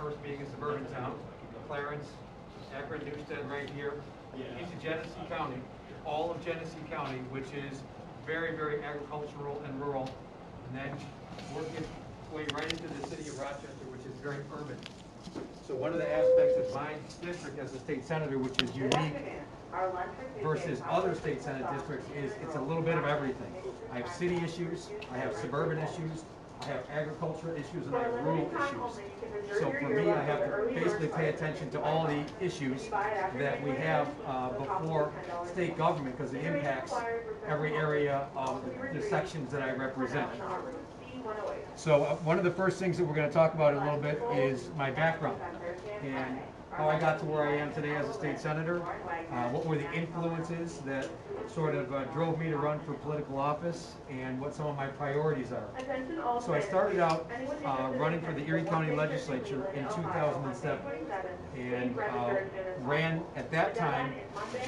Amherst being a suburban town, Clarence, Akron, Newstead right here, into Genesee County, all of Genesee County, which is very, very agricultural and rural, and then work its way right into the city of Rochester, which is very urban. So one of the aspects of my district as a state senator, which is unique versus other state senate districts, is it's a little bit of everything. I have city issues, I have suburban issues, I have agricultural issues, and I have rural issues. So for me, I have to basically pay attention to all the issues that we have before state government, because it impacts every area of the sections that I represent. So one of the first things that we're going to talk about a little bit is my background and how I got to where I am today as a state senator. What were the influences that sort of drove me to run for political office, and what some of my priorities are. So I started out running for the Erie County Legislature in 2007 and ran at that time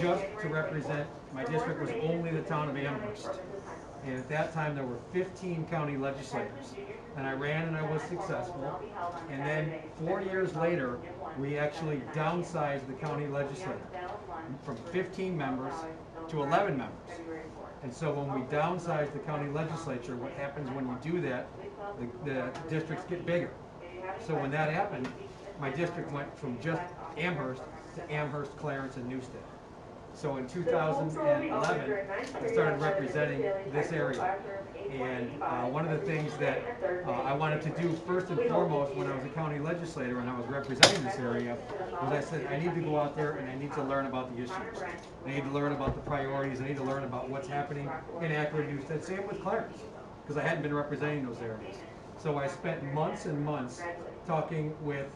just to represent, my district was only the town of Amherst. And at that time, there were 15 county legislators. And I ran and I was successful. And then 4 years later, we actually downsized the county legislature from 15 members to 11 members. And so when we downsize the county legislature, what happens when you do that, the districts get bigger. So when that happened, my district went from just Amherst to Amherst, Clarence, and Newstead. So in 2011, I started representing this area. And one of the things that I wanted to do first and foremost when I was a county legislator and I was representing this area was I said, I need to go out there and I need to learn about the issues. I need to learn about the priorities. I need to learn about what's happening in Akron, Newstead. Same with Clarence, because I hadn't been representing those areas. So I spent months and months talking with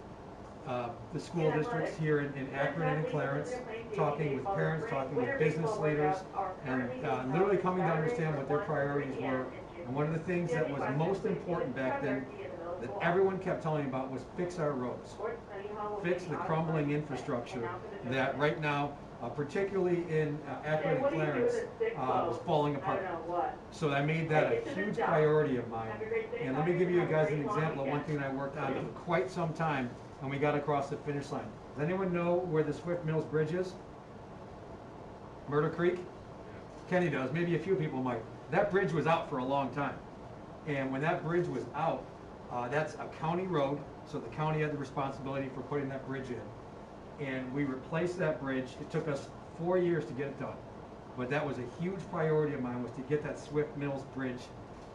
the school districts here in Akron and in Clarence, talking with parents, talking with business leaders, and literally coming to understand what their priorities were. And one of the things that was most important back then that everyone kept telling me about was fix our roads. Fix the crumbling infrastructure that right now, particularly in Akron and Clarence, was falling apart. So I made that a huge priority of mine. And let me give you guys an example of one thing that I worked on for quite some time when we got across the finish line. Does anyone know where the Swift Mills Bridge is? Murder Creek? Kenny does, maybe a few people might. That bridge was out for a long time. And when that bridge was out, that's a county road, so the county had the responsibility for putting that bridge in. And we replaced that bridge. It took us 4 years to get it done. But that was a huge priority of mine, was to get that Swift Mills Bridge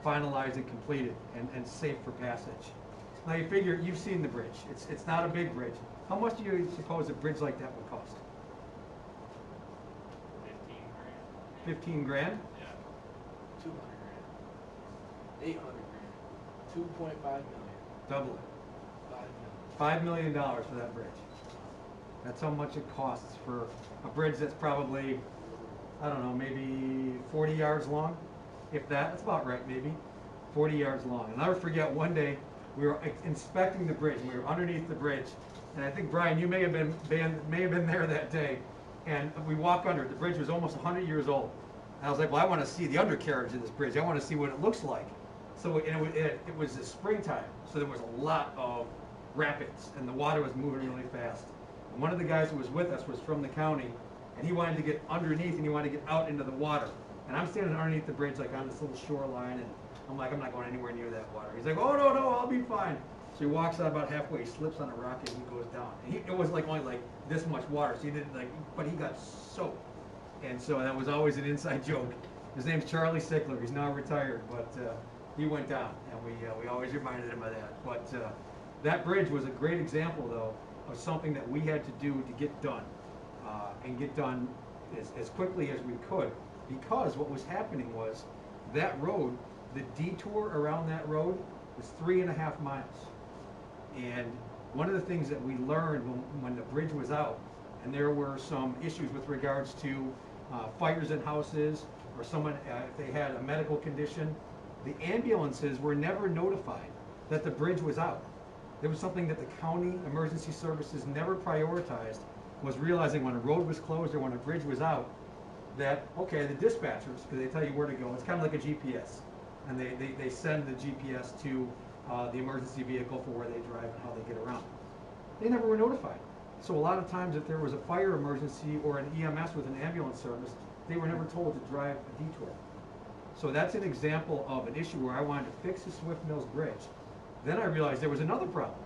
finalized and completed and safe for passage. Now you figure, you've seen the bridge. It's not a big bridge. How much do you suppose a bridge like that would cost? 15 grand? Yeah. 200 grand. 800 grand. 2.5 million. Double it. 5 million. $5 million for that bridge. That's how much it costs for a bridge that's probably, I don't know, maybe 40 yards long. If that, that's about right, maybe. 40 yards long. And I'll never forget, one day we were inspecting the bridge, and we were underneath the bridge. And I think, Brian, you may have been there that day. And we walk under it. The bridge was almost 100 years old. And I was like, well, I want to see the undercarriage of this bridge. I want to see what it looks like. So it was the springtime, so there was a lot of rapids, and the water was moving really fast. And one of the guys who was with us was from the county, and he wanted to get underneath, and he wanted to get out into the water. And I'm standing underneath the bridge, like on this little shoreline, and I'm like, I'm not going anywhere near that water. He's like, oh, no, I'll be fine. So he walks out about halfway, he slips on a rock, and he goes down. And it was like only like this much water, so he didn't but he got soaked. And so that was always an inside joke. His name's Charlie Sickler. He's now retired, but he went down, and we always reminded him of that. But that bridge was a great example, though, of something that we had to do to get done, and get done as quickly as we could, because what was happening was that road, the detour around that road was 3.5 miles. And one of the things that we learned when the bridge was out, and there were some issues with regards to fires in houses, or someone, if they had a medical condition, the ambulances were never notified that the bridge was out. There was something that the county emergency services never prioritized, was realizing when a road was closed or when a bridge was out, that, okay, the dispatchers, because they tell you where to go, it's kind of like a GPS, and they send the GPS to the emergency vehicle for where they drive and how they get around. They never were notified. So a lot of times if there was a fire emergency or an EMS with an ambulance service, they were never told to drive a detour. So that's an example of an issue where I wanted to fix the Swift Mills Bridge. Then I realized there was another problem.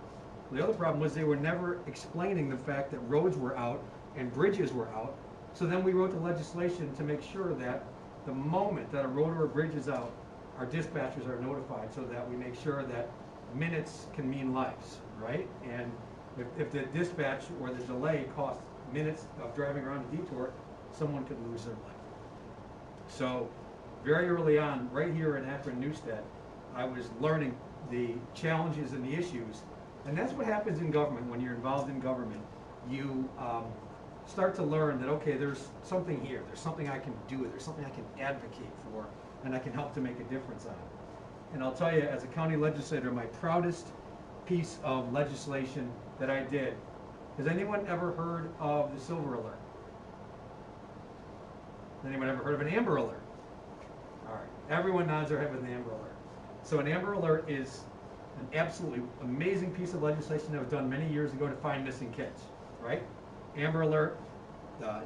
The other problem was they were never explaining the fact that roads were out and bridges were out. So then we wrote the legislation to make sure that the moment that a road or a bridge is out, our dispatchers are notified so that we make sure that minutes can mean lives, right? And if the dispatch or the delay costs minutes of driving around a detour, someone could lose their life. So very early on, right here in Akron Newstead, I was learning the challenges and the issues. And that's what happens in government. When you're involved in government, you start to learn that, okay, there's something here, there's something I can do, there's something I can advocate for, and I can help to make a difference on it. And I'll tell you, as a county legislator, my proudest piece of legislation that I did, has anyone ever heard of the Silver Alert? Anyone ever heard of an Amber Alert? All right, everyone nods their head with an Amber Alert. So an Amber Alert is an absolutely amazing piece of legislation that was done many years ago to find missing kids, right? Amber Alert, the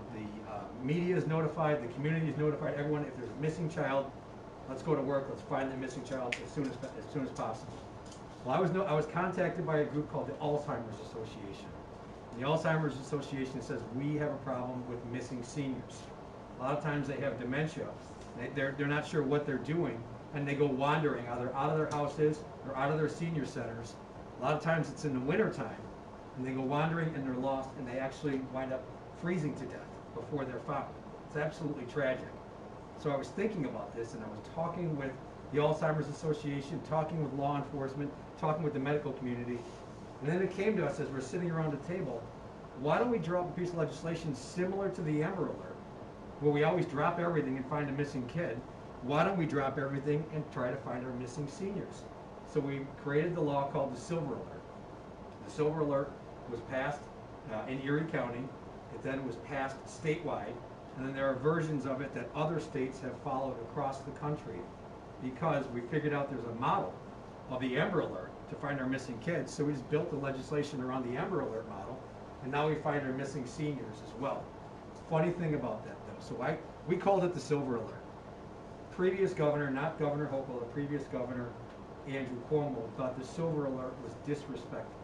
media is notified, the community is notified, everyone, if there's a missing child, let's go to work, let's find the missing child as soon as possible. Well, I was contacted by a group called the Alzheimer's Association. And the Alzheimer's Association says we have a problem with missing seniors. A lot of times they have dementia, they're not sure what they're doing, and they go wandering either out of their houses or out of their senior centers. A lot of times it's in the winter time, and they go wandering and they're lost, and they actually wind up freezing to death before they're found. It's absolutely tragic. So I was thinking about this, and I was talking with the Alzheimer's Association, talking with law enforcement, talking with the medical community, and then it came to us as we're sitting around a table, why don't we draw up a piece of legislation similar to the Amber Alert, where we always drop everything and find a missing kid? Why don't we drop everything and try to find our missing seniors? So we created the law called the Silver Alert. The Silver Alert was passed in Erie County. It then was passed statewide, and then there are versions of it that other states have followed across the country, because we figured out there's a model of the Amber Alert to find our missing kids. So we just built the legislation around the Amber Alert model, and now we find our missing seniors as well. Funny thing about that though, so we called it the Silver Alert. Previous governor, not Governor Hochul, the previous governor, Andrew Cuomo, thought the Silver Alert was disrespectful,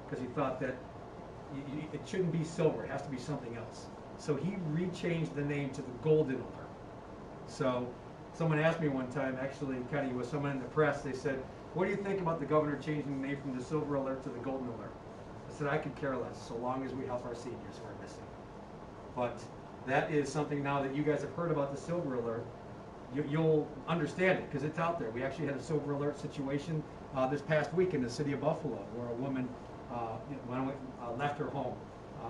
because he thought that it shouldn't be silver, it has to be something else. So he rechanged the name to the Golden Alert. So someone asked me one time, actually, kind of was someone in the press, they said, what do you think about the governor changing the name from the Silver Alert to the Golden Alert? I said, I could care less, so long as we help our seniors who are missing. But that is something now that you guys have heard about the Silver Alert, you'll understand it, because it's out there. We actually had a Silver Alert situation this past week in the city of Buffalo, where a woman left her home,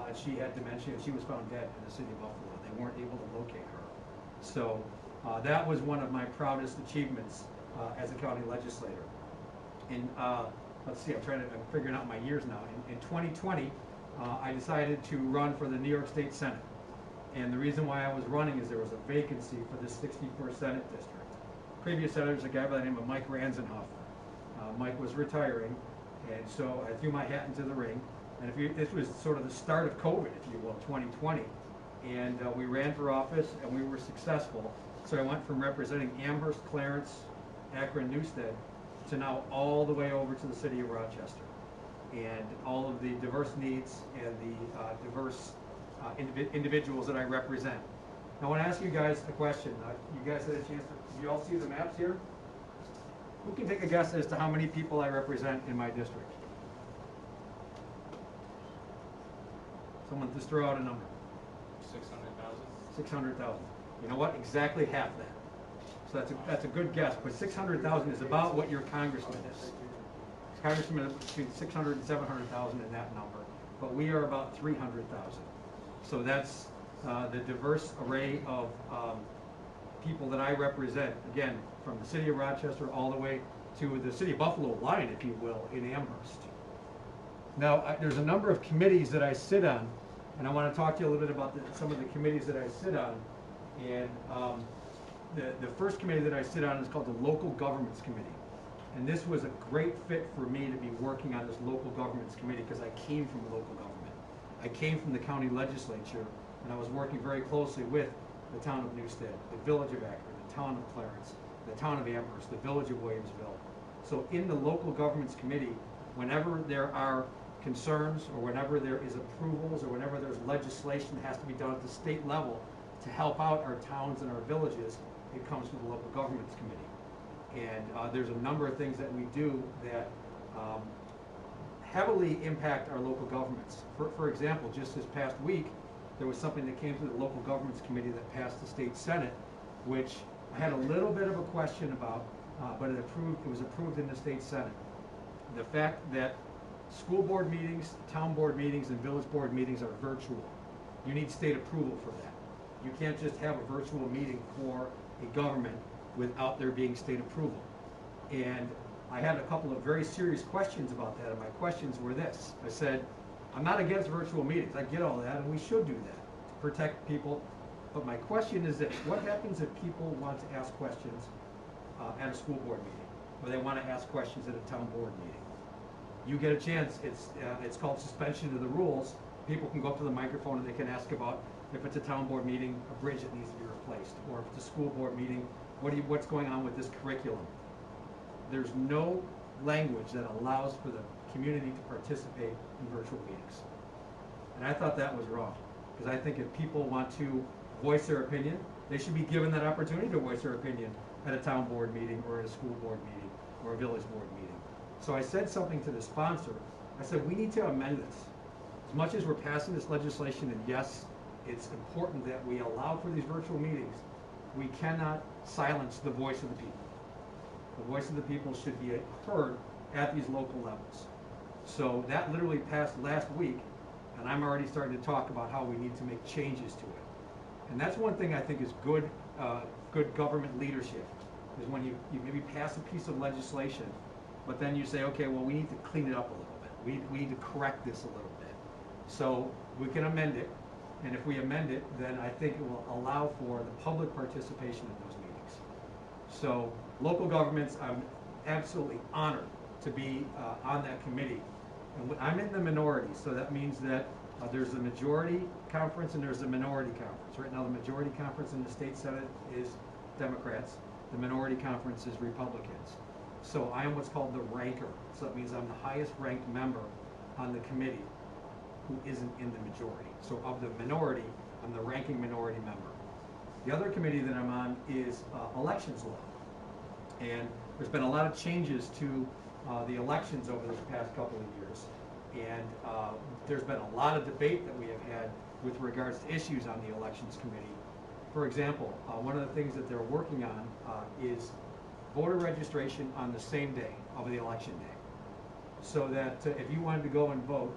and she had dementia, and she was found dead in the city of Buffalo. They weren't able to locate her. So that was one of my proudest achievements as a county legislator. And let's see, I'm figuring out my years now. In 2020, I decided to run for the New York State Senate. And the reason why I was running is there was a vacancy for the 64th Senate District. Previous senator was a guy by the name of Mike Ranzenhoff. Mike was retiring, and so I threw my hat into the ring. And this was sort of the start of COVID, if you will, 2020. And we ran for office, and we were successful. So I went from representing Amherst, Clarence, Akron, Newstead, to now all the way over to the city of Rochester. And all of the diverse needs and the diverse individuals that I represent. Now I want to ask you guys a question. You guys had a chance to, you all see the maps here? Who can take a guess as to how many people I represent in my district? Someone just throw out a number. 600,000. 600,000. You know what? Exactly half that. So that's a good guess, but 600,000 is about what your congressman is. Congressman is between 600 and 700,000 in that number, but we are about 300,000. So that's the diverse array of people that I represent, again, from the city of Rochester all the way to the city of Buffalo line, if you will, in Amherst. Now, there's a number of committees that I sit on, and I want to talk to you a little bit about some of the committees that I sit on. And the first committee that I sit on is called the Local Governments Committee. And this was a great fit for me to be working on this local governments committee because I came from local government. I came from the county legislature, and I was working very closely with the town of Newstead, the village of Akron, the town of Clarence, the town of Amherst, the village of Williamsville. So in the local governments committee, whenever there are concerns, or whenever there is approvals, or whenever there's legislation that has to be done at the state level to help out our towns and our villages, it comes from the local governments committee. And there's a number of things that we do that heavily impact our local governments. For example, just this past week, there was something that came through the local governments committee that passed the state senate, which I had a little bit of a question about, but it was approved in the state senate. The fact that school board meetings, town board meetings, and village board meetings are virtual. You need state approval for that. You can't just have a virtual meeting for a government without there being state approval. And I had a couple of very serious questions about that, and my questions were this. I said, I'm not against virtual meetings. I get all that, and we should do that to protect people. But my question is this: what happens if people want to ask questions at a school board meeting, or they want to ask questions at a town board meeting? You get a chance. It's called suspension of the rules. People can go up to the microphone and they can ask about, if it's a town board meeting, a bridge that needs to be replaced, or if it's a school board meeting, what's going on with this curriculum? There's no language that allows for the community to participate in virtual meetings. And I thought that was wrong, because I think if people want to voice their opinion, they should be given that opportunity to voice their opinion at a town board meeting, or at a school board meeting, or a village board meeting. So I said something to the sponsor. I said, we need to amend this. As much as we're passing this legislation, and yes, it's important that we allow for these virtual meetings, we cannot silence the voice of the people. The voice of the people should be heard at these local levels. So that literally passed last week, and I'm already starting to talk about how we need to make changes to it. And that's one thing I think is good government leadership, is when you maybe pass a piece of legislation, but then you say, okay, well, we need to clean it up a little bit. We need to correct this a little bit. So we can amend it, and if we amend it, then I think it will allow for the public participation in those meetings. So local governments, I'm absolutely honored to be on that committee. And I'm in the minority, so that means that there's a majority conference and there's a minority conference. Right now, the majority conference in the state senate is Democrats. The minority conference is Republicans. So I am what's called the ranker. So that means I'm the highest ranked member on the committee who isn't in the majority. So of the minority, I'm the ranking minority member. The other committee that I'm on is elections law. And there's been a lot of changes to the elections over the past couple of years. And there's been a lot of debate that we have had with regards to issues on the elections committee. For example, one of the things that they're working on is voter registration on the same day of the election day. So that if you wanted to go and vote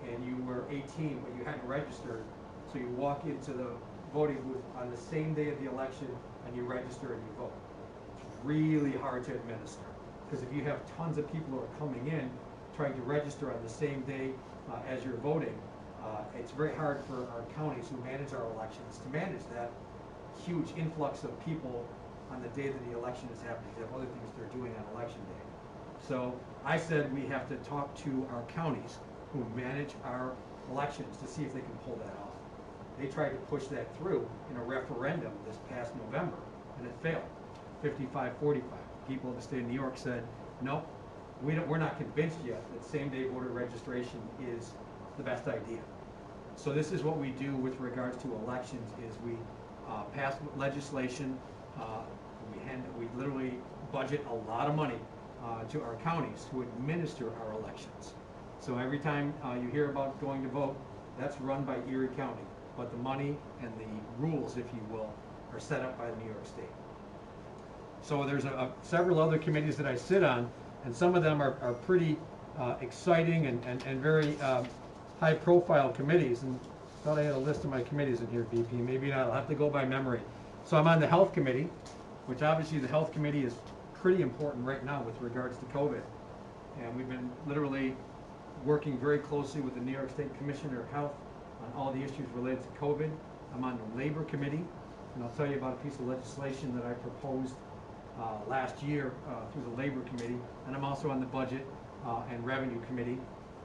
and you were 18 but you hadn't registered, so you walk into the voting booth on the same day of the election and you register and you vote. It's really hard to administer, because if you have tons of people who are coming in trying to register on the same day as you're voting, it's very hard for our counties who manage our elections to manage that huge influx of people on the day that the election is happening. They have other things they're doing on election day. So I said we have to talk to our counties who manage our elections to see if they can pull that off. They tried to push that through in a referendum this past November, and it failed, 55-45. People in the state of New York said, nope, we're not convinced yet that same-day voter registration is the best idea. So this is what we do with regards to elections: is we pass legislation. We literally budget a lot of money to our counties to administer our elections. So every time you hear about going to vote, that's run by Erie County. But the money and the rules, if you will, are set up by New York State. So there's several other committees that I sit on, and some of them are pretty exciting and very high-profile committees. And I thought I had a list of my committees in here, VP. Maybe not. I'll have to go by memory. So I'm on the Health Committee, which obviously the Health Committee is pretty important right now with regards to COVID. And we've been literally working very closely with the New York State Commissioner of Health on all the issues related to COVID. I'm on the Labor Committee, and I'll tell you about a piece of legislation that I proposed last year through the Labor Committee, and I'm also on the Budget and Revenue Committee,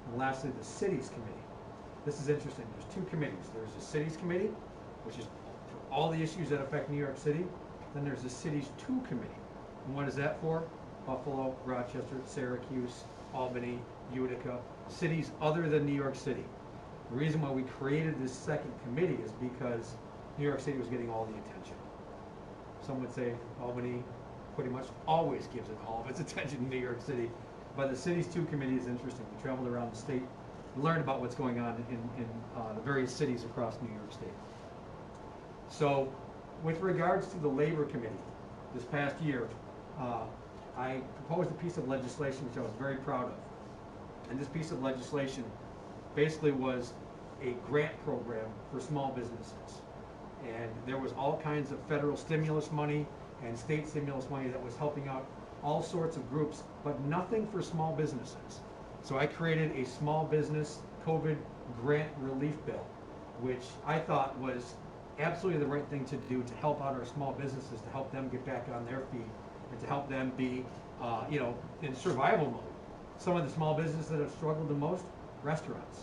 and lastly, the Cities Committee. This is interesting. There's two committees. There's the Cities Committee, which is for all the issues that affect New York City. Then there's the Cities 2 Committee. And what is that for? Buffalo, Rochester, Syracuse, Albany, Utica, cities other than New York City. The reason why we created this second committee is because New York City was getting all the attention. Some would say Albany pretty much always gives it all of its attention to New York City. But the Cities 2 Committee is interesting. We traveled around the state, learned about what's going on in the various cities across New York State. So, with regards to the Labor Committee, this past year, I proposed a piece of legislation which I was very proud of. And this piece of legislation basically was a grant program for small businesses. And there was all kinds of federal stimulus money and state stimulus money that was helping out all sorts of groups, but nothing for small businesses. So I created a small business COVID grant relief bill, which I thought was absolutely the right thing to do to help out our small businesses, to help them get back on their feet, and to help them be, in survival mode. Some of the small businesses that have struggled the most, restaurants.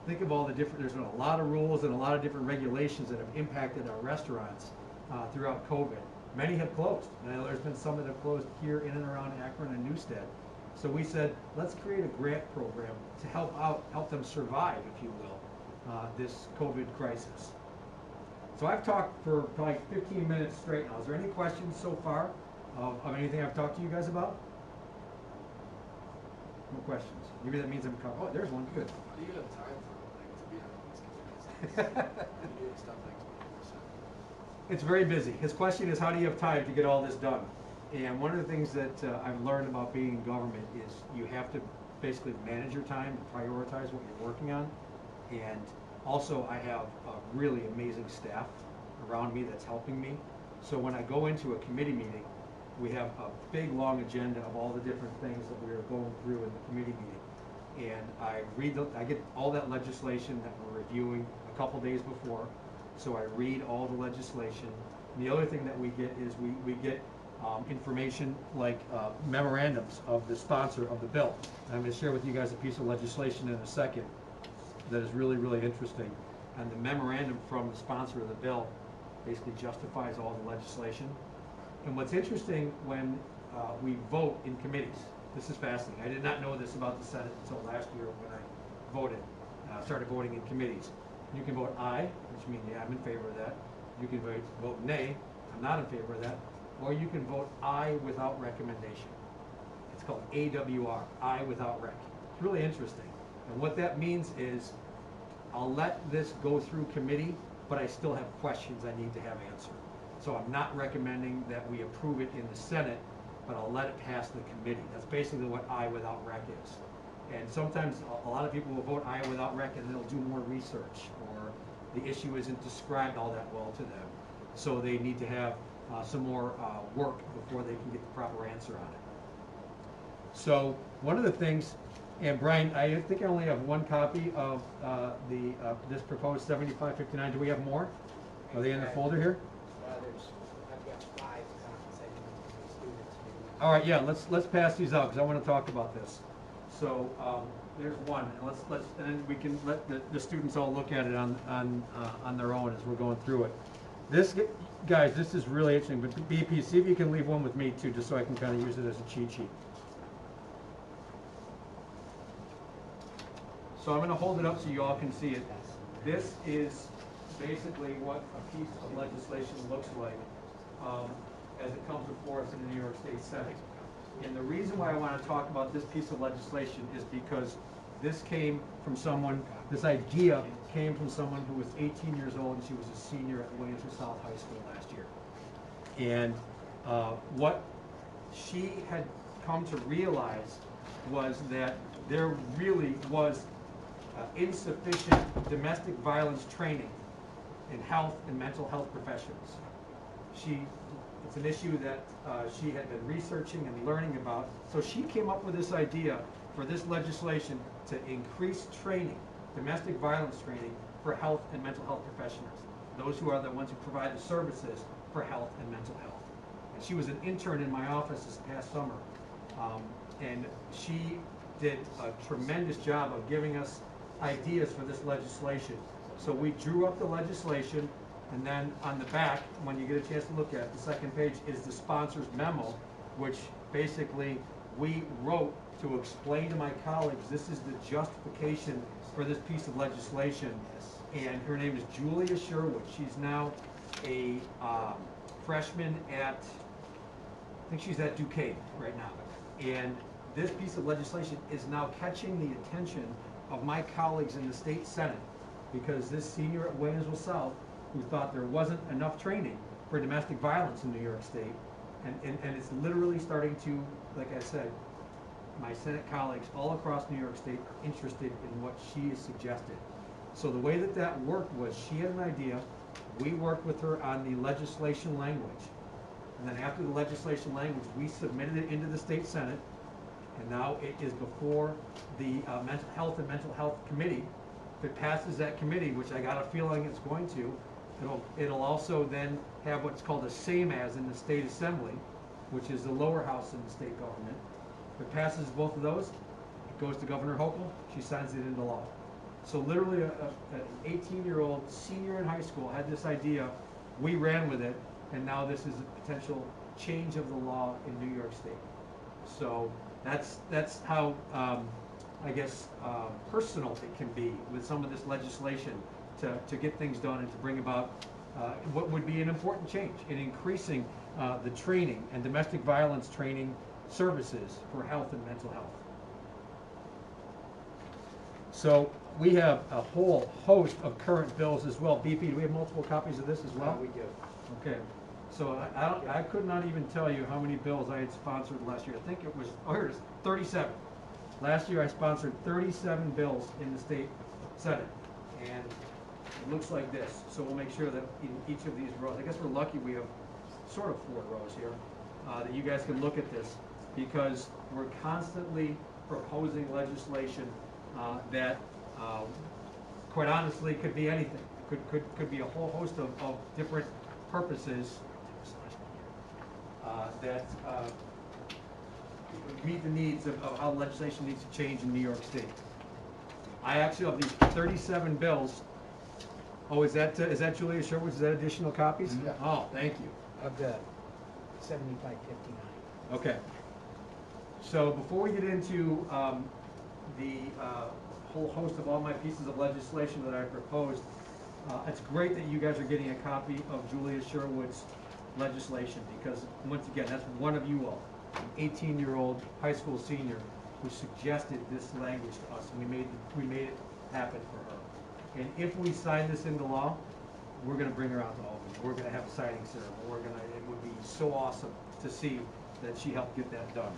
Think of all the different, there's been a lot of rules and a lot of different regulations that have impacted our restaurants throughout COVID. Many have closed. Now, there's been some that have closed here in and around Akron and Newstead. So we said, let's create a grant program to help them survive, if you will, this COVID crisis. So I've talked for probably 15 minutes straight now. Is there any questions so far of anything I've talked to you guys about? No questions. Maybe that means I'm covered. Oh, there's one. Good. How do you have time for, to be on these committees? You do stuff like 24/7. It's very busy. His question is, how do you have time to get all this done? And one of the things that I've learned about being in government is you have to basically manage your time and prioritize what you're working on. And also, I have a really amazing staff around me that's helping me. So when I go into a committee meeting, we have a big, long agenda of all the different things that we're going through in the committee meeting. And I get all that legislation that we're reviewing a couple days before. So I read all the legislation. And the other thing that we get is we get information like memorandums of the sponsor of the bill. And I'm going to share with you guys a piece of legislation in a second that is really, really interesting. And the memorandum from the sponsor of the bill basically justifies all the legislation. And what's interesting when we vote in committees, this is fascinating. I did not know this about the Senate until last year when I started voting in committees. You can vote aye, which means, yeah, I'm in favor of that. You can vote nay, I'm not in favor of that. Or you can vote aye without recommendation. It's called AWR, aye without rec. It's really interesting. And what that means is I'll let this go through committee, but I still have questions I need to have answered. So I'm not recommending that we approve it in the Senate, but I'll let it pass the committee. That's basically what aye without rec is. And sometimes a lot of people will vote aye without rec and they'll do more research, or the issue isn't described all that well to them. So they need to have some more work before they can get the proper answer on it. So one of the things, and Brian, I think I only have one copy of this proposed 7559. Do we have more? Are they in the folder here? I've got 5 copies I can give to the students. All right, yeah, let's pass these out because I want to talk about this. So there's one, and and then we can let the students all look at it on their own as we're going through it. This, guys, this is really interesting. But BP, see if you can leave one with me too, just so I can kind of use it as a cheat sheet. So I'm going to hold it up so you all can see it. This is basically what a piece of legislation looks like as it comes before us in the New York State Senate. And the reason why I want to talk about this piece of legislation is because this came from someone, this idea came from someone who was 18 years old and she was a senior at Williamson South High School last year. And what she had come to realize was that there really was insufficient domestic violence training in health and mental health professions. It's an issue that she had been researching and learning about. So she came up with this idea for this legislation to increase training, domestic violence training for health and mental health professionals, those who are the ones who provide the services for health and mental health. She was an intern in my office this past summer, and she did a tremendous job of giving us ideas for this legislation. So we drew up the legislation, and then on the back, when you get a chance to look at it, the second page is the sponsor's memo, which basically we wrote to explain to my colleagues, this is the justification for this piece of legislation. And her name is Julia Sherwood. She's now a freshman at, I think she's at Duquesne right now. And this piece of legislation is now catching the attention of my colleagues in the state senate, because this senior at Williamsville South, who thought there wasn't enough training for domestic violence in New York State, and it's literally starting to, like I said, my Senate colleagues all across New York State are interested in what she has suggested. So the way that that worked was, she had an idea, we worked with her on the legislation language, and then after the legislation language, we submitted it into the state senate, and now it is before the Mental Health and Mental Health Committee. If it passes that committee, which I got a feeling it's going to, it'll also then have what's called a same as in the state assembly, which is the lower house in the state government. If it passes both of those, it goes to Governor Hochul, she signs it into law. So literally an 18-year-old senior in high school had this idea, we ran with it, and now this is a potential change of the law in New York State. So that's how, I guess, personal it can be with some of this legislation to get things done and to bring about what would be an important change in increasing the training and domestic violence training services for health and mental health. So we have a whole host of current bills as well. BP, do we have multiple copies of this as well? We do. Okay. So I could not even tell you how many bills I had sponsored last year. I think it was, oh, here it is, 37. Last year I sponsored 37 bills in the state senate, and it looks like this. So we'll make sure that in each of these rows, I guess we're lucky we have sort of 4 rows here, that you guys can look at this, because we're constantly proposing legislation that quite honestly could be anything. Could be a whole host of different purposes that meet the needs of how legislation needs to change in New York State. I actually, of these 37 bills, oh, is that Julia Sherwood? Is that additional copies? Yeah. Oh, thank you. Of the 7559. Okay. So before we get into the whole host of all my pieces of legislation that I proposed, it's great that you guys are getting a copy of Julia Sherwood's legislation, because once again, that's one of you all, an 18-year-old high school senior who suggested this language to us, and we made it happen for her. And if we sign this into law, we're going to bring her out to Albany. We're going to have a signing ceremony. It would be so awesome to see that she helped get that done.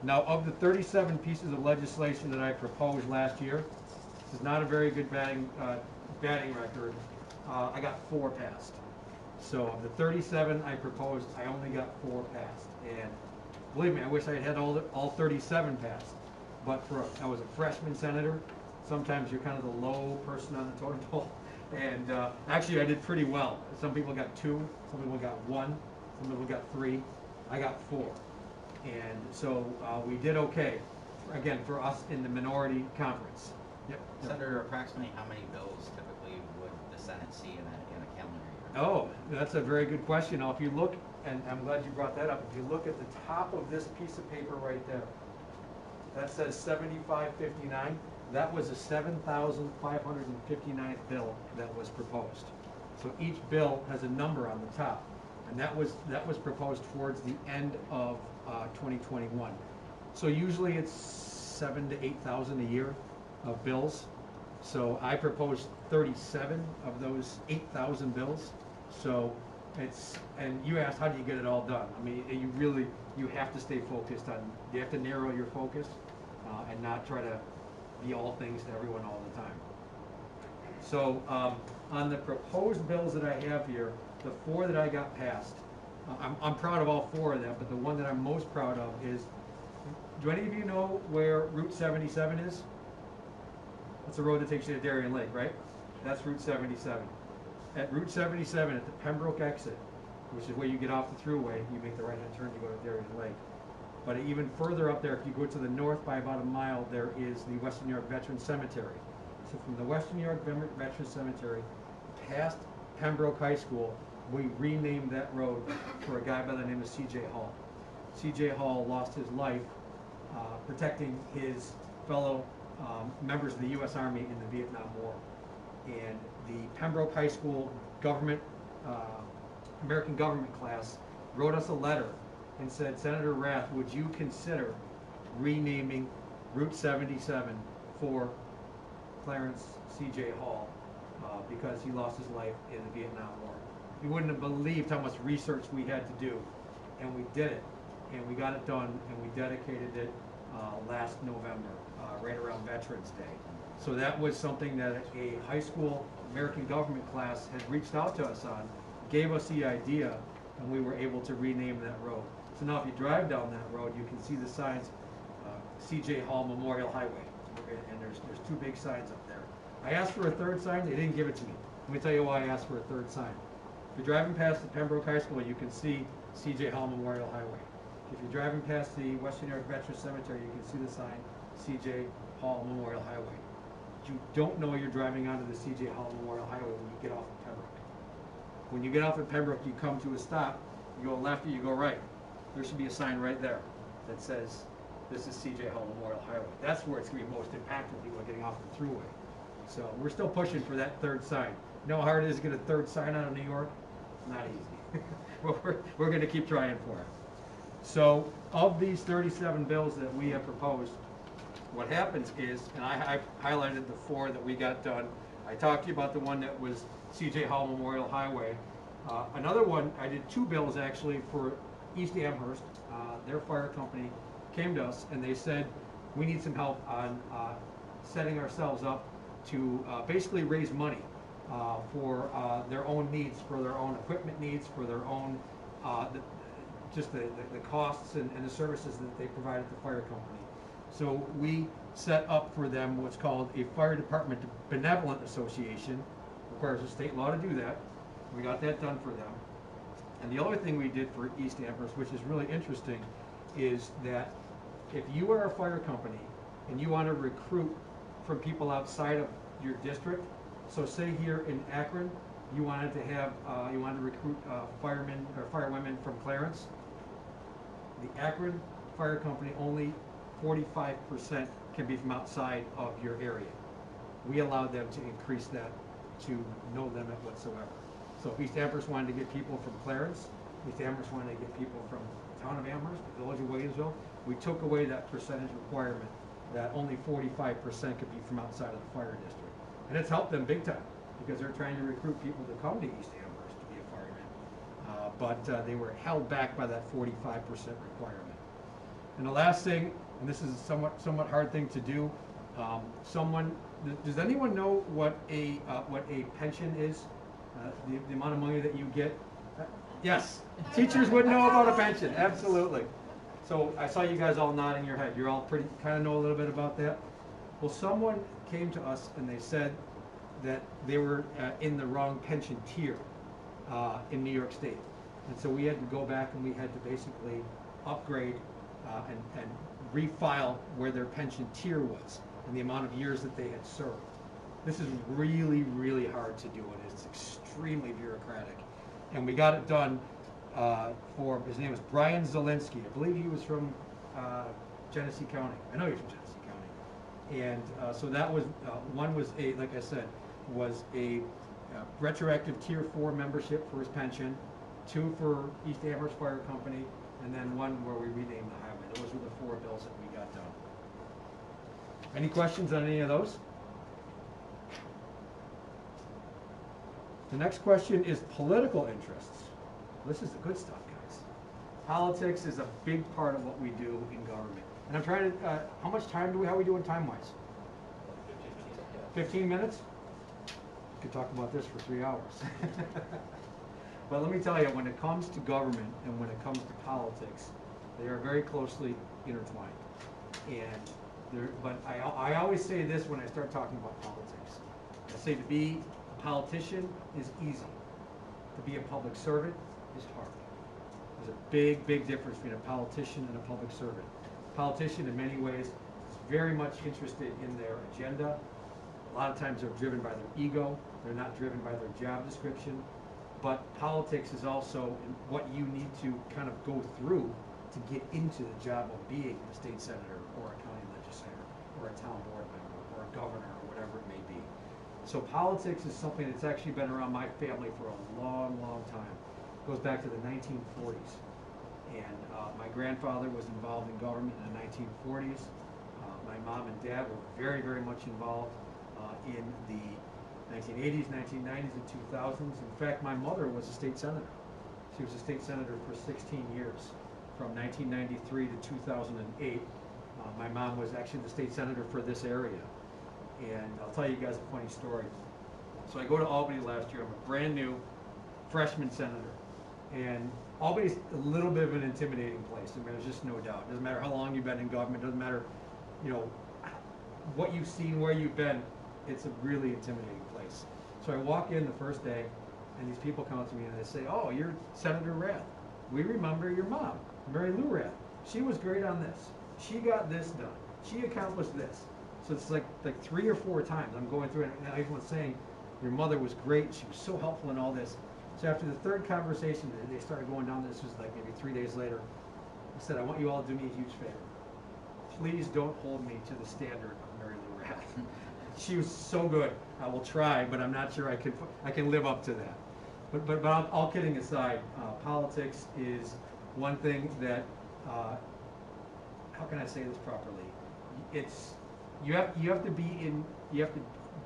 Now, of the 37 pieces of legislation that I proposed last year, this is not a very good batting record. I got 4 passed. So of the 37 I proposed, I only got 4 passed. And believe me, I wish I had all 37 passed. But I was a freshman senator. Sometimes you're kind of the low person on the totem pole. And actually, I did pretty well. Some people got 2, some people got 1, some people got 3. I got 4. And so we did okay, again, for us in the minority conference. Yep. Senator, approximately how many bills typically would the Senate see in a calendar year? Oh, that's a very good question. Now, if you look, and I'm glad you brought that up, if you look at the top of this piece of paper right there, that says 7559. That was the 7,559th bill that was proposed. So each bill has a number on the top, and that was proposed towards the end of 2021. So usually it's 7,000 to 8,000 a year of bills. So I proposed 37 of those 8,000 bills. So and you asked, how do you get it all done? I mean, you have to stay focused on, you have to narrow your focus and not try to be all things to everyone all the time. So on the proposed bills that I have here, the 4 that I got passed, I'm proud of all 4 of them, but the one that I'm most proud of is, do any of you know where Route 77 is? That's the road that takes you to Darien Lake, right? That's Route 77. At Route 77, at the Pembroke exit, which is where you get off the thruway, you make the right-hand turn, you go to Darien Lake. But even further up there, if you go to the north by about a mile, there is the Western New York Veterans Cemetery. So from the Western New York Veterans Cemetery past Pembroke High School, we renamed that road for a guy by the name of C.J. Hall. C.J. Hall lost his life protecting his fellow members of the U.S. Army in the Vietnam War. And the Pembroke High School government, American government class wrote us a letter and said, Senator Rath, would you consider renaming Route 77 for Clarence C.J. Hall because he lost his life in the Vietnam War. You wouldn't have believed how much research we had to do, and we did it, and we got it done, and we dedicated it last November, right around Veterans Day. So that was something that a high school American government class had reached out to us on, gave us the idea, and we were able to rename that road. So now if you drive down that road, you can see the signs, C.J. Hall Memorial Highway, and there's two big signs up there. I asked for a third sign, they didn't give it to me. Let me tell you why I asked for a third sign. If you're driving past the Pembroke High School, you can see C.J. Hall Memorial Highway. If you're driving past the Western New York Veterans Cemetery, you can see the sign C.J. Hall Memorial Highway. You don't know you're driving onto the C.J. Hall Memorial Highway when you get off of Pembroke. When you get off at Pembroke, you come to a stop, you go left or you go right. There should be a sign right there that says, this is C.J. Hall Memorial Highway. That's where it's going to be most impactful, people are getting off the thruway. So we're still pushing for that third sign. You know how hard it is to get a third sign out of New York? Not easy. we're going to keep trying for it. So of these 37 bills that we have proposed, what happens is, and I highlighted the 4 that we got done. I talked to you about the one that was C.J. Hall Memorial Highway. Another one, I did 2 bills actually for East Amherst. Their fire company came to us and they said, we need some help on setting ourselves up to basically raise money for their own needs, for their own equipment needs, for their own, just the costs and the services that they provide at the fire company. So we set up for them what's called a Fire Department Benevolent Association. Requires a state law to do that. We got that done for them. And the other thing we did for East Amherst, which is really interesting, is that if you are a fire company and you want to recruit from people outside of your district, so say here in Akron, you wanted to have, you wanted to recruit firemen or firewomen from Clarence, the Akron Fire Company, only 45% can be from outside of your area. We allowed them to increase that to no limit whatsoever. So if East Amherst wanted to get people from Clarence, East Amherst wanted to get people from the town of Amherst, the village of Williamsville, we took away that percentage requirement that only 45% could be from outside of the fire district. And it's helped them big time because they're trying to recruit people to come to East Amherst to be a fireman. But they were held back by that 45% requirement. And the last thing, and this is a somewhat hard thing to do, does anyone know what a pension is? The amount of money that you get? Yes, teachers would know about a pension, absolutely. So I saw you guys all nodding your head. You're all pretty, kind of know a little bit about that. Well, someone came to us and they said that they were in the wrong pension tier in New York State. And so we had to go back and we had to basically upgrade and refile where their pension tier was and the amount of years that they had served. This is really, really hard to do, and it's extremely bureaucratic. And we got it done for, his name was Brian Zielinski. I believe he was from Genesee County. I know he was from Genesee County. And so that was, one was a, like I said, was a retroactive Tier 4 membership for his pension, 2 for East Amherst Fire Company, and then 1 where we renamed the highway. Those were the 4 bills that we got done. Any questions on any of those? The next question is political interests. This is the good stuff, guys. Politics is a big part of what we do in government. And I'm trying to, how much time do we, how are we doing time-wise? 15 minutes? We could talk about this for 3 hours. But let me tell you, when it comes to government and when it comes to politics, they are very closely intertwined. And but I always say this when I start talking about politics. I say to be a politician is easy. To be a public servant is hard. There's a big, big difference between a politician and a public servant. A politician, in many ways, is very much interested in their agenda. A lot of times they're driven by their ego. They're not driven by their job description. But politics is also what you need to kind of go through to get into the job of being a state senator or a county legislator or a town board member or a governor or whatever it may be. So politics is something that's actually been around my family for a long, long time. It goes back to the 1940s. And my grandfather was involved in government in the 1940s. My mom and dad were very, very much involved in the 1980s, 1990s, and 2000s. In fact, my mother was a state senator. She was a state senator for 16 years, from 1993 to 2008. My mom was actually the state senator for this area. And I'll tell you guys a funny story. So I go to Albany last year. I'm a brand new freshman senator. And Albany's a little bit of an intimidating place. I mean, there's just no doubt. It doesn't matter how long you've been in government. It doesn't matter, you know, what you've seen, where you've been. It's a really intimidating place. So I walk in the first day, and these people come up to me and they say, "Oh, you're Senator Rath. We remember your mom, Mary Lou Rath. She was great on this. She got this done. She accomplished this." So it's like 3 or 4 times I'm going through it, and everyone's saying, "Your mother was great. She was so helpful in all this." So after the third conversation, they started going down. This was like maybe 3 days later. I said, "I want you all to do me a huge favor. Please don't hold me to the standard of Mary Lou Rath. She was so good. I will try, but I'm not sure I can live up to that." But all kidding aside, politics is one thing that how can I say this properly? It's you have to be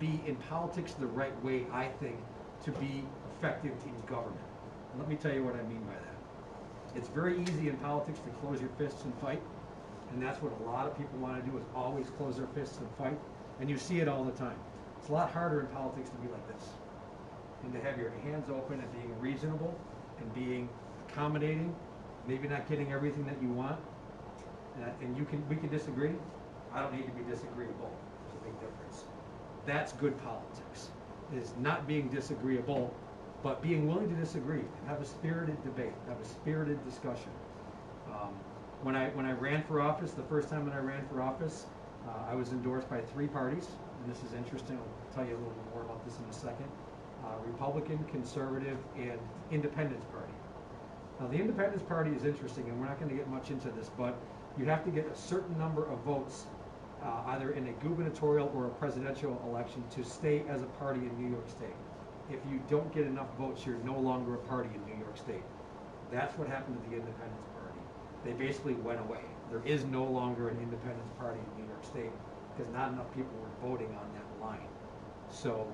in politics the right way, I think, to be effective in government. And let me tell you what I mean by that. It's very easy in politics to close your fists and fight, and that's what a lot of people want to do, is always close their fists and fight. And you see it all the time. It's a lot harder in politics to be like this, and to have your hands open and being reasonable and being accommodating, maybe not getting everything that you want. And we can disagree. I don't need to be disagreeable. There's a big difference. That's good politics, is not being disagreeable, but being willing to disagree and have a spirited debate, have a spirited discussion. When I ran for office, the first time that I ran for office, I was endorsed by 3 parties, and this is interesting. I'll tell you a little bit more about this in a second. Republican, Conservative, and Independence Party. Now, the Independence Party is interesting, and we're not going to get much into this, but you have to get a certain number of votes, either in a gubernatorial or a presidential election, to stay as a party in New York State. If you don't get enough votes, you're no longer a party in New York State. That's what happened to the Independence Party. They basically went away. There is no longer an Independence Party in New York State because not enough people were voting on that line. So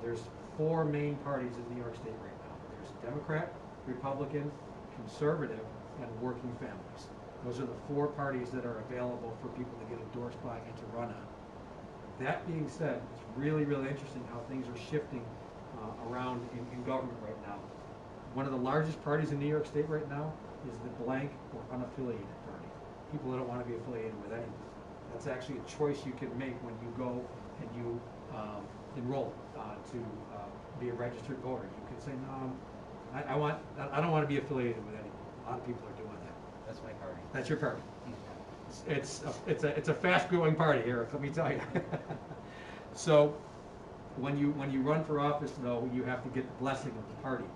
there's 4 main parties in New York State right now. There's Democrat, Republican, Conservative, and Working Families. Those are the 4 parties that are available for people to get endorsed by and to run on. That being said, it's really, really interesting how things are shifting around in government right now. One of the largest parties in New York State right now is the blank or unaffiliated party. People that don't want to be affiliated with anyone. That's actually a choice you can make when you go and you enroll to be a registered voter. You can say, "No, I don't want to be affiliated with anyone." A lot of people are doing that. That's my party. That's your party. It's a fast-growing party, Eric. Let me tell you. So, when you run for office, though, you have to get the blessing of the party,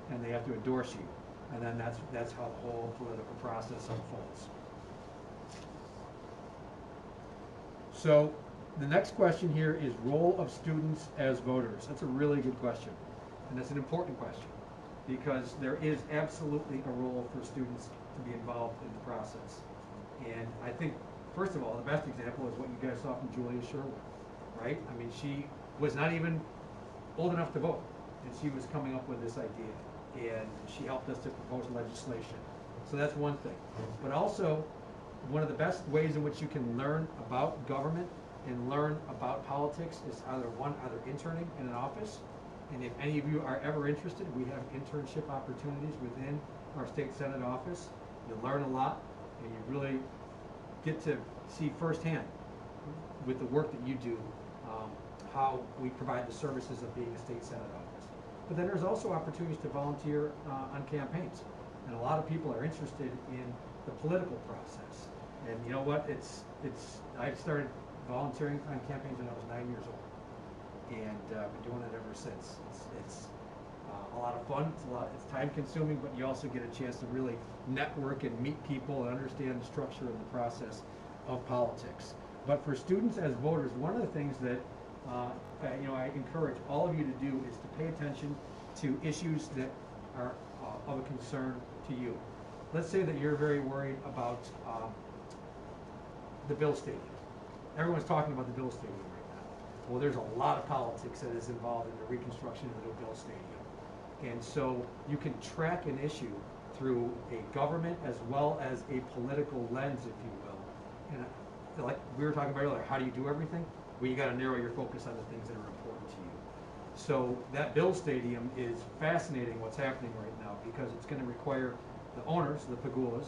and they have to endorse you, and then that's how the whole political process unfolds. So, the next question here is role of students as voters. That's a really good question, and that's an important question, because there is absolutely a role for students to be involved in the process. And I think, first of all, the best example is what you guys saw from Julia Sherwood, right? I mean, she was not even old enough to vote, and she was coming up with this idea, and she helped us to propose legislation. So that's one thing. But also, one of the best ways in which you can learn about government and learn about politics is either interning in an office, and if any of you are ever interested, we have internship opportunities within our state senate office. You learn a lot, and you really get to see firsthand with the work that you do how we provide the services of being a state senate office. But then there's also opportunities to volunteer on campaigns. And a lot of people are interested in the political process. And you know what, I started volunteering on campaigns when I was 9 years old. And been doing it ever since. It's a lot of fun, it's time consuming, but you also get a chance to really network and meet people and understand the structure and the process of politics. But for students as voters, one of the things that I encourage all of you to do is to pay attention to issues that are of a concern to you. Let's say that you're very worried about the Bill Stadium. Everyone's talking about the Bill Stadium right now. Well, there's a lot of politics that is involved in the reconstruction of the new Bill Stadium. And so you can track an issue through a government as well as a political lens, if you will. And like we were talking about earlier, how do you do everything? Well, you got to narrow your focus on the things that are important to you. So that Bill Stadium is fascinating what's happening right now because it's going to require the owners, the Pagulas,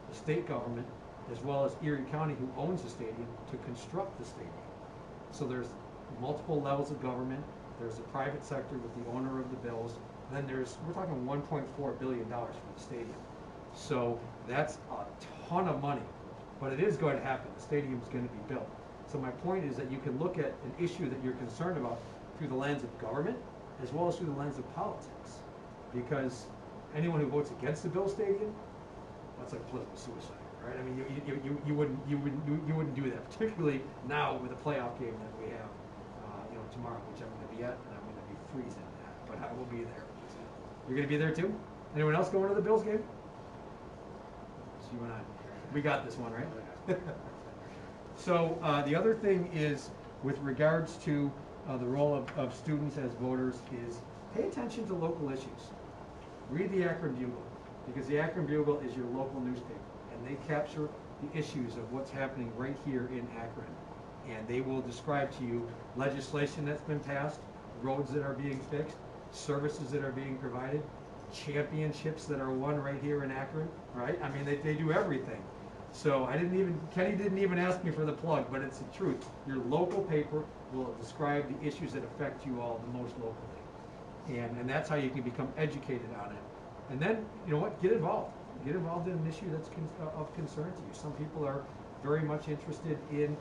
the state government, as well as Erie County, who owns the stadium, to construct the stadium. So there's multiple levels of government. There's the private sector with the owner of the bills. Then we're talking $1.4 billion for the stadium. So that's a ton of money, but it is going to happen. The stadium is going to be built. So my point is that you can look at an issue that you're concerned about through the lens of government as well as through the lens of politics. Because anyone who votes against the Bill Stadium, that's like political suicide, right? I mean, you wouldn't do that, particularly now with the playoff game that we have, tomorrow, which I'm going to be at, and I'm going to be freezing at, but I will be there. You're going to be there too? Anyone else going to the Bills game? It's you and I. We got this one, right? So the other thing is, with regards to the role of students as voters, is pay attention to local issues. Read the Akron Bugle, because the Akron Bugle is your local newspaper, and they capture the issues of what's happening right here in Akron. And they will describe to you legislation that's been passed, roads that are being fixed, services that are being provided, championships that are won right here in Akron, right? I mean, they do everything. So Kenny didn't even ask me for the plug, but it's the truth. Your local paper will describe the issues that affect you all the most locally. And that's how you can become educated on it. And then, you know what, get involved. Get involved in an issue that's of concern to you. Some people are very much interested in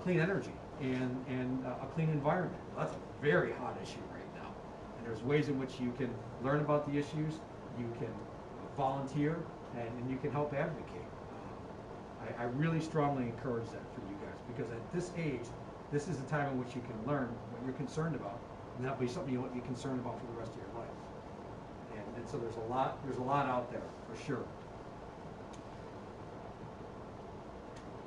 clean energy and a clean environment. Well, that's a very hot issue right now. And there's ways in which you can learn about the issues, you can volunteer, and you can help advocate. I really strongly encourage that for you guys, because at this age, this is the time in which you can learn what you're concerned about, and that'll be something you'll be concerned about for the rest of your life. And so there's a lot out there for sure.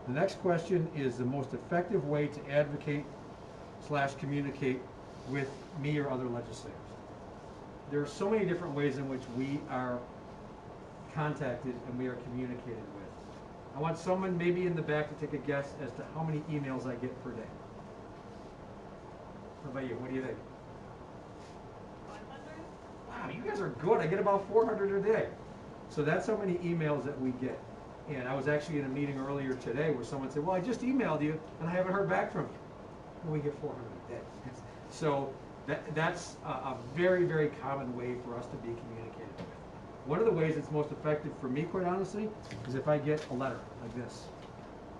The next question is the most effective way to advocate / communicate with me or other legislators. There are so many different ways in which we are contacted and we are communicated with. I want someone maybe in the back to take a guess as to how many emails I get per day. How about you? What do you think? 500? Wow, you guys are good. I get about 400 a day. So that's how many emails that we get. And I was actually in a meeting earlier today where someone said, well, I just emailed you and I haven't heard back from you. And we get 400 a day. So that's a very, very common way for us to be communicated with. One of the ways it's most effective for me, quite honestly, is if I get a letter like this.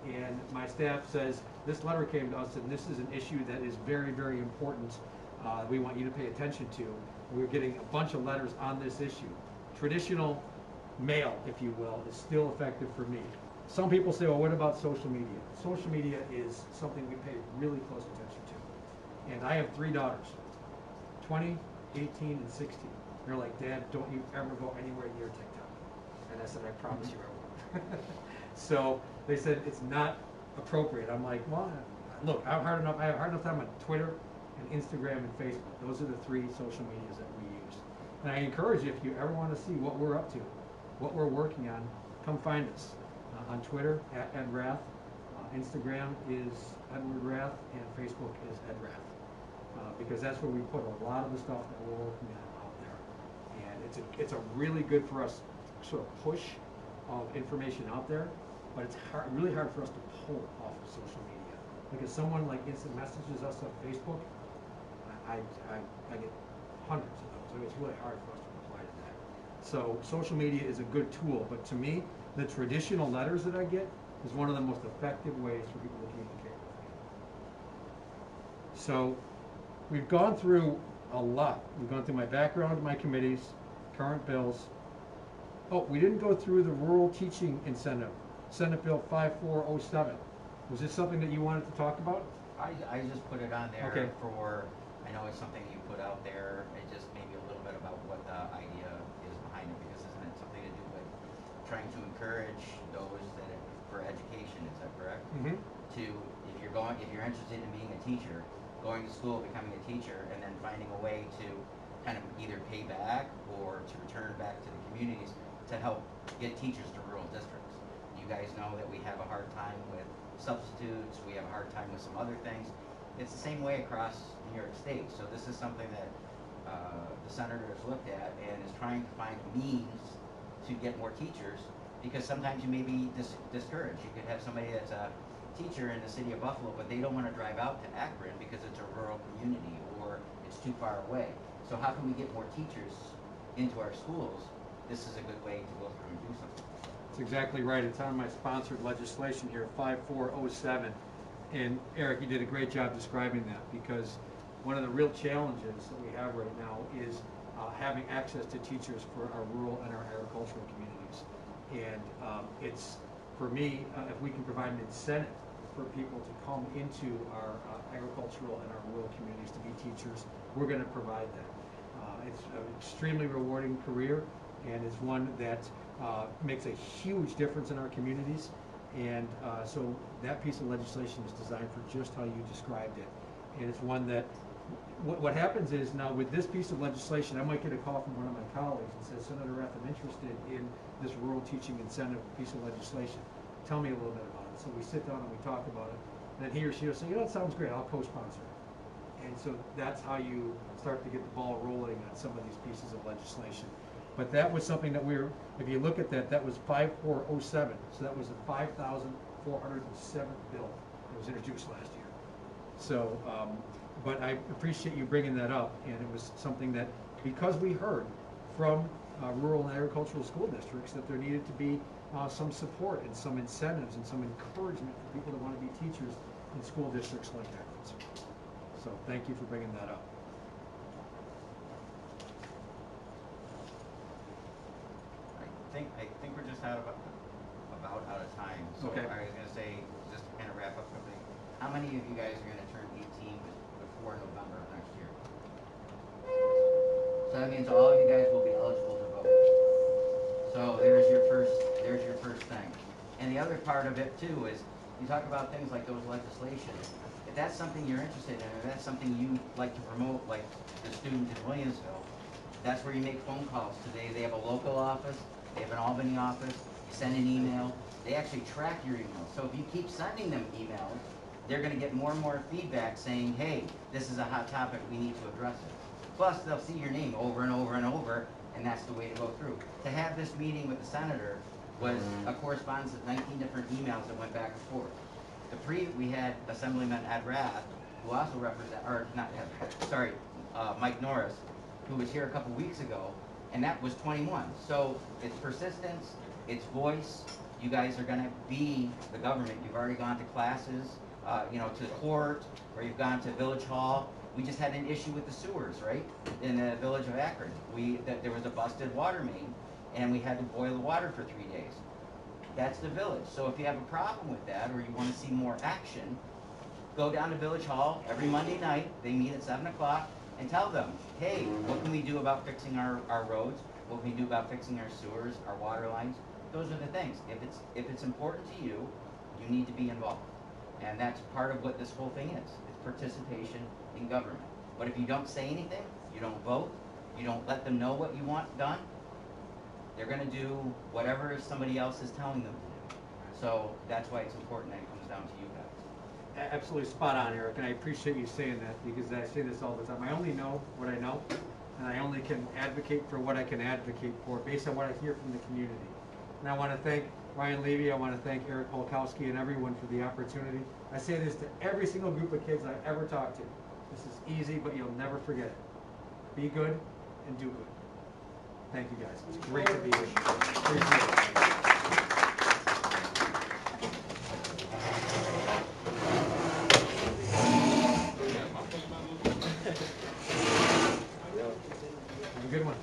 And my staff says, this letter came to us and this is an issue that is very, very important. We want you to pay attention to. We're getting a bunch of letters on this issue. Traditional mail, if you will, is still effective for me. Some people say, well, what about social media? Social media is something we pay really close attention to. And I have 3 daughters, 20, 18, and 16. They're like, Dad, don't you ever go anywhere near TikTok. And I said, I promise you I won't. So they said, it's not appropriate. I'm like, well, look, I have hard enough time on Twitter and Instagram and Facebook. Those are the 3 social medias that we use. And I encourage you, if you ever want to see what we're up to, what we're working on, come find us. On Twitter, at Ed Rath. Instagram is Edward Rath, and Facebook is Ed Rath. Because that's where we put a lot of the stuff that we're working on out there. And it's a really good for us sort of push of information out there, but it's really hard for us to pull off of social media. Because someone like instant messages us on Facebook, I get hundreds of those so it's really hard for us to apply to that. So social media is a good tool, but to me, the traditional letters that I get is one of the most effective ways for people to communicate with me. So we've gone through a lot. We've gone through my background, my committees, current bills. Oh, we didn't go through the rural teaching incentive, Senate Bill 5407. Was this something that you wanted to talk about? I just put it on there Okay. for, I know it's something you put out there, it just maybe a little bit about what the idea is behind it, because isn't it something to do with trying to encourage those that, for education, is that correct? Mm-hmm. If you're interested in being a teacher, going to school, becoming a teacher, and then finding a way to kind of either pay back or to return back to the communities to help get teachers to rural districts. You guys know that we have a hard time with substitutes, we have a hard time with some other things. It's the same way across New York State, so this is something that the senator has looked at and is trying to find means to get more teachers, because sometimes you may be discouraged. You could have somebody that's a teacher in the city of Buffalo, but they don't want to drive out to Akron because it's a rural community or it's too far away. So how can we get more teachers into our schools? This is a good way to go through and do something. That's exactly right. It's on my sponsored legislation here, 5407. And Eric, you did a great job describing that, because one of the real challenges that we have right now is having access to teachers for our rural and our agricultural communities. And it's, for me, if we can provide an incentive for people to come into our agricultural and our rural communities to be teachers, we're going to provide that. It's an extremely rewarding career, and it's one that makes a huge difference in our communities. And so that piece of legislation is designed for just how you described it. And it's one that, what happens is, now with this piece of legislation, I might get a call from one of my colleagues and says, Senator Rath, I'm interested in this rural teaching incentive piece of legislation. Tell me a little bit about it. So we sit down and we talk about it. And then he or she will say, you know, that sounds great, I'll co-sponsor it. And so that's how you start to get the ball rolling on some of these pieces of legislation. But that was something that if you look at that, that was 5407. So that was the 5,407th bill that was introduced last year. So, but I appreciate you bringing that up, and it was something that, because we heard from rural and agricultural school districts that there needed to be some support and some incentives and some encouragement for people that want to be teachers in school districts like Akron's. So thank you for bringing that up. I think we're just about out of time. So Okay. I was going to say, just to kind of wrap up quickly, how many of you guys are going to turn 18 before November of next year? So that means all of you guys will be eligible to vote. So there's your first thing. And the other part of it too is, you talk about things like those legislations. If that's something you're interested in, or that's something you like to promote, like the student in Williamsville, that's where you make phone calls today. They have a local office, they have an Albany office, you send an email, they actually track your emails. So if you keep sending them emails, they're gonna get more and more feedback saying, hey, this is a hot topic, we need to address it. Plus, they'll see your name over and over and over, and that's the way to go through. To have this meeting with the senator was a correspondence of 19 different emails that went back and forth. We had Assemblyman Ed Rath, who also Mike Norris, who was here a couple weeks ago, and that was 21. So it's persistence, it's voice. You guys are gonna be the government. You've already gone to classes, to court, or you've gone to Village Hall. We just had an issue with the sewers, right? In the village of Akron. There was a busted water main, and we had to boil the water for 3 days. That's the village. So if you have a problem with that, or you want to see more action, go down to Village Hall every Monday night. They meet at 7 o'clock, and tell them, hey, what can we do about fixing our roads? What can we do about fixing our sewers, our water lines? Those are the things. If it's important to you, you need to be involved. And that's part of what this whole thing is. It's participation in government. But if you don't say anything, you don't vote, you don't let them know what you want done, they're going to do whatever somebody else is telling them to do. So that's why it's important that it comes down to you guys. Absolutely spot on, Eric, and I appreciate you saying that, because I say this all the time. I only know what I know, and I only can advocate for what I can advocate for based on what I hear from the community. And I want to thank Ryan Levy, I want to thank Eric Polkowski and everyone for the opportunity. I say this to every single group of kids I've ever talked to. This is easy, but you'll never forget it. Be good, and do good. Thank you guys. It's great to be here. Appreciate it. Have a good one.